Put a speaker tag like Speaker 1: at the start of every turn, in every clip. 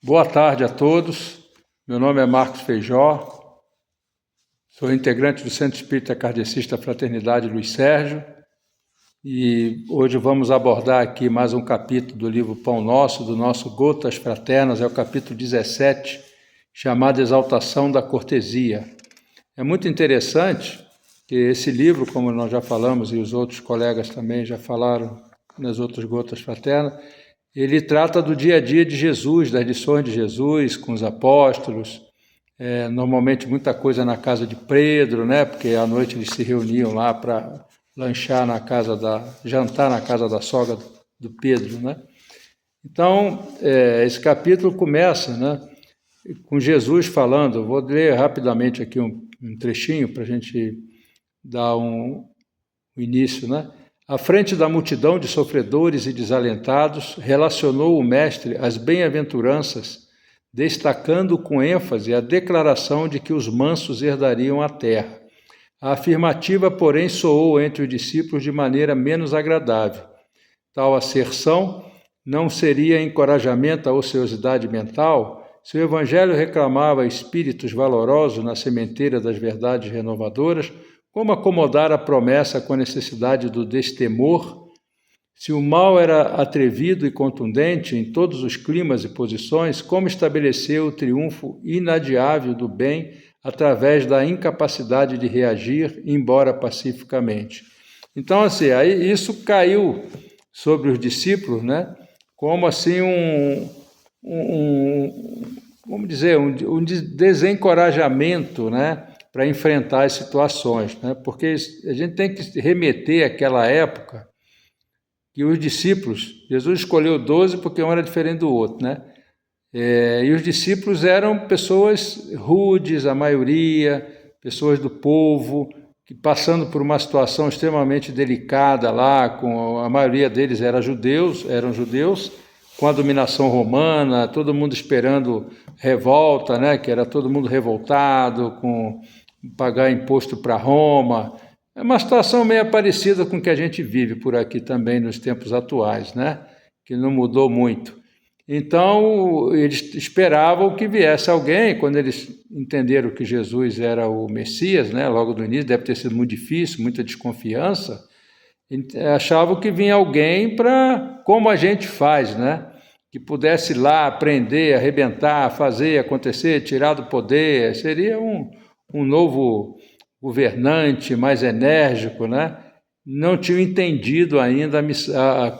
Speaker 1: Boa tarde a todos. Meu nome é Marcos Feijó, sou integrante do Centro Espírita Kardecista Fraternidade Luiz Sérgio e hoje vamos abordar aqui mais um capítulo do livro Pão Nosso, do nosso Gotas Fraternas, é o capítulo 17, chamado Exaltação da Cortesia. É muito interessante que esse livro, como nós já falamos e os outros colegas também já falaram nas outras Gotas Fraternas, ele trata do dia a dia de Jesus, das lições de Jesus com os apóstolos, normalmente muita coisa na casa de Pedro, né? Porque à noite eles se reuniam lá para jantar na casa da sogra do Pedro, né? Então, esse capítulo começa, né, com Jesus falando, vou ler rapidamente aqui um trechinho para a gente dar um início, né? À frente da multidão de sofredores e desalentados, relacionou o Mestre as bem-aventuranças, destacando com ênfase a declaração de que os mansos herdariam a terra. A afirmativa, porém, soou entre os discípulos de maneira menos agradável. Tal asserção não seria encorajamento à ociosidade mental se o Evangelho reclamava espíritos valorosos na sementeira das verdades renovadoras. Como acomodar a promessa com a necessidade do destemor? Se o mal era atrevido e contundente em todos os climas e posições, como estabelecer o triunfo inadiável do bem através da incapacidade de reagir, embora pacificamente? Então, assim, aí isso caiu sobre os discípulos, né? Como assim vamos dizer, um desencorajamento, né? Para enfrentar as situações, né? Porque a gente tem que remeter àquela época que os discípulos, Jesus escolheu 12 porque um era diferente do outro, né? E os discípulos eram pessoas rudes, a maioria, pessoas do povo, que passando por uma situação extremamente delicada lá, com a maioria deles eram judeus, com a dominação romana, todo mundo esperando revolta, né? Que era todo mundo revoltado, com pagar imposto para Roma. É uma situação meio parecida com o que a gente vive por aqui também nos tempos atuais, né? Que não mudou muito. Então, eles esperavam que viesse alguém, quando eles entenderam que Jesus era o Messias, né? Logo no início, deve ter sido muito difícil, muita desconfiança, achavam que vinha alguém para, como a gente faz, né? Que pudesse ir lá aprender, arrebentar, fazer acontecer, tirar do poder, seria um novo governante mais enérgico, né? Não tinham entendido ainda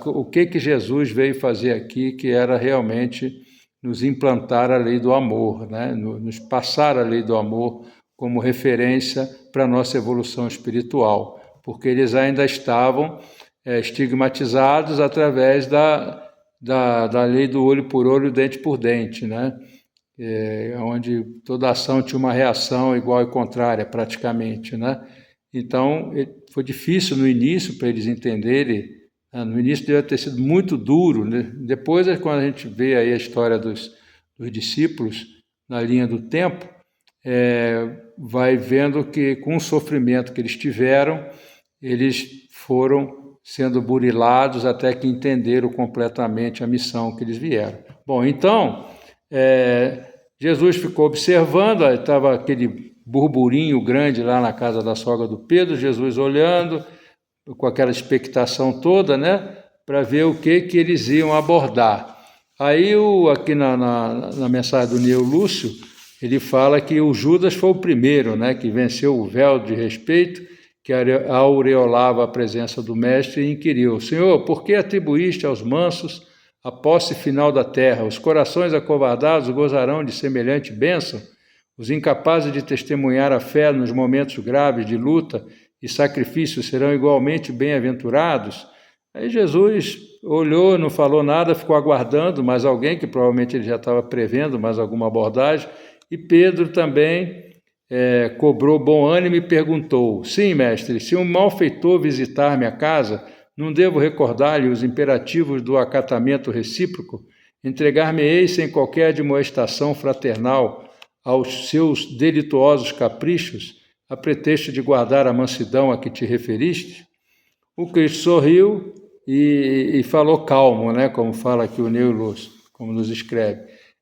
Speaker 1: o que Jesus veio fazer aqui, que era realmente nos implantar a lei do amor, né? Nos passar a lei do amor como referência para a nossa evolução espiritual, porque eles ainda estavam estigmatizados através da lei do olho por olho, dente por dente, né? Onde toda ação tinha uma reação igual e contrária, praticamente, né? Então, foi difícil no início para eles entenderem, né? No início deve ter sido muito duro, né? Depois, quando a gente vê aí a história dos discípulos na linha do tempo, vai vendo que com o sofrimento que eles tiveram, eles foram sendo burilados até que entenderam completamente a missão que eles vieram. Bom, então, Jesus ficou observando, estava aquele burburinho grande lá na casa da sogra do Pedro, Jesus olhando, com aquela expectação toda, né, para ver o que eles iam abordar. Aí, aqui na mensagem do Neo Lúcio, ele fala que o Judas foi o primeiro, né, que venceu o véu de respeito, que aureolava a presença do Mestre, e inquiriu: Senhor, por que atribuíste aos mansos a posse final da terra? Os corações acovardados gozarão de semelhante bênção? Os incapazes de testemunhar a fé nos momentos graves de luta e sacrifício serão igualmente bem-aventurados? Aí Jesus olhou, não falou nada, ficou aguardando mais alguém, que provavelmente ele já estava prevendo mais alguma abordagem, e Pedro também cobrou bom ânimo e perguntou: Sim, mestre, se um malfeitor visitar minha casa, não devo recordar-lhe os imperativos do acatamento recíproco? Entregar-me-ei sem qualquer admoestação fraternal aos seus delituosos caprichos, a pretexto de guardar a mansidão a que te referiste? O Cristo sorriu e falou calmo, né? Como fala aqui o Neo Lúcio, como nos escreve.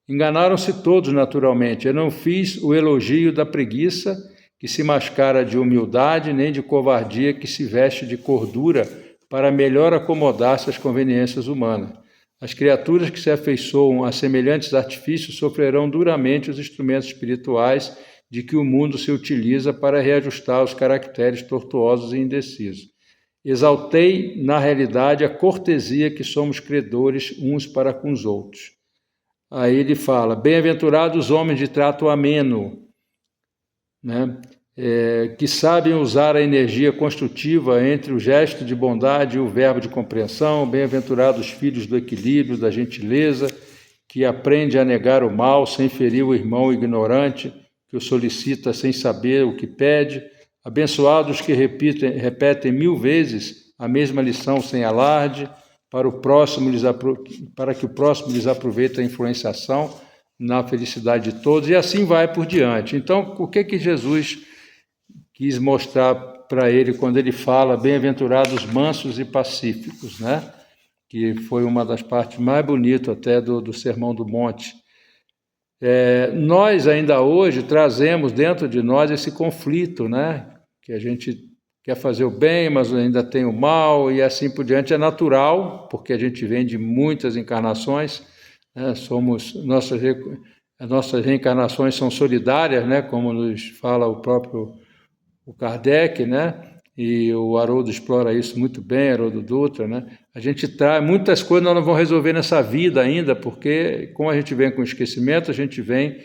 Speaker 1: Enganaram-se todos naturalmente. Eu não fiz o elogio da preguiça, que se mascara de humildade, nem de covardia, que se veste de cordura para melhor acomodar-se às conveniências humanas. As criaturas que se afeiçoam a semelhantes artifícios sofrerão duramente os instrumentos espirituais de que o mundo se utiliza para reajustar os caracteres tortuosos e indecisos. Exaltei, na realidade, a cortesia que somos credores uns para com os outros. Aí ele fala, bem-aventurados os homens de trato ameno, né? Que sabem usar a energia construtiva entre o gesto de bondade e o verbo de compreensão, bem-aventurados os filhos do equilíbrio, da gentileza, que aprende a negar o mal sem ferir o irmão ignorante, que o solicita sem saber o que pede, abençoados que repetem 1000 vezes a mesma lição sem alarde, para que o próximo lhes aproveite a influenciação na felicidade de todos, e assim vai por diante. Então, o que Jesus quis mostrar para ele quando ele fala bem-aventurados mansos e pacíficos, né? Que foi uma das partes mais bonitas até do Sermão do Monte. Nós ainda hoje trazemos dentro de nós esse conflito, né? Que a gente quer fazer o bem, mas ainda tem o mal, e assim por diante. É natural, porque a gente vem de muitas encarnações, né? Nossas reencarnações são solidárias, né? Como nos fala o próprio Kardec, né? E o Haroldo explora isso muito bem, Haroldo Dutra, né? A gente traz muitas coisas, nós não vamos resolver nessa vida ainda, porque como a gente vem com esquecimento, a gente vem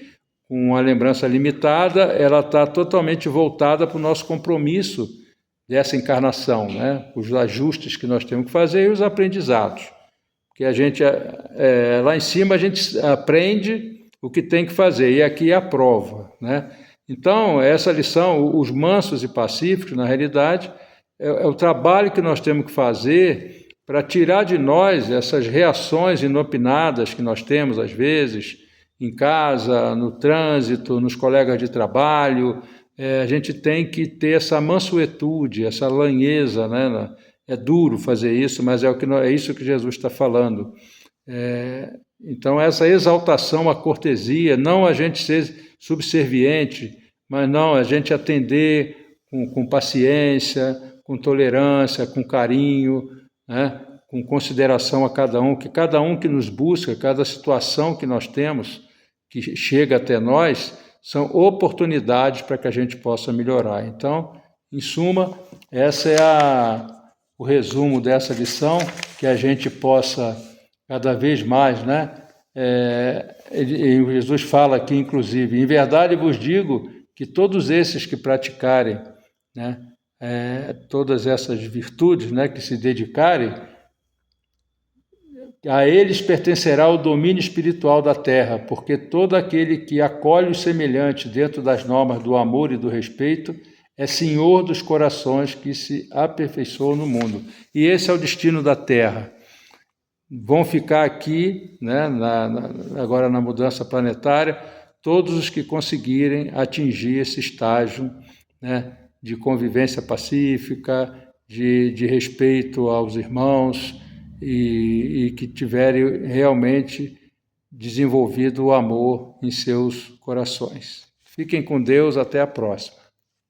Speaker 1: com uma lembrança limitada, ela está totalmente voltada para o nosso compromisso dessa encarnação, né? Os ajustes que nós temos que fazer e os aprendizados. Porque a gente, lá em cima, a gente aprende o que tem que fazer, e aqui é a prova, né? Então, essa lição, os mansos e pacíficos, na realidade, é o trabalho que nós temos que fazer para tirar de nós essas reações inopinadas que nós temos, às vezes, em casa, no trânsito, nos colegas de trabalho. A gente tem que ter essa mansuetude, essa lanheza, né? É duro fazer isso, mas é isso que Jesus está falando. Então, essa exaltação à cortesia, não a gente ser subserviente, mas não, a gente atender com paciência, com tolerância, com carinho, né? Com consideração a cada um, que cada um que nos busca, cada situação que nós temos, que chega até nós, são oportunidades para que a gente possa melhorar. Então, em suma, esse é o resumo dessa lição, que a gente possa cada vez mais, né? Jesus fala aqui, inclusive, em verdade vos digo que todos esses que praticarem, né, todas essas virtudes, né, que se dedicarem, a eles pertencerá o domínio espiritual da terra, porque todo aquele que acolhe o semelhante dentro das normas do amor e do respeito é senhor dos corações que se aperfeiçoam no mundo. E esse é o destino da terra. Vão ficar aqui, né, agora na mudança planetária, todos os que conseguirem atingir esse estágio, né, de convivência pacífica, de respeito aos irmãos e que tiverem realmente desenvolvido o amor em seus corações. Fiquem com Deus, até a próxima.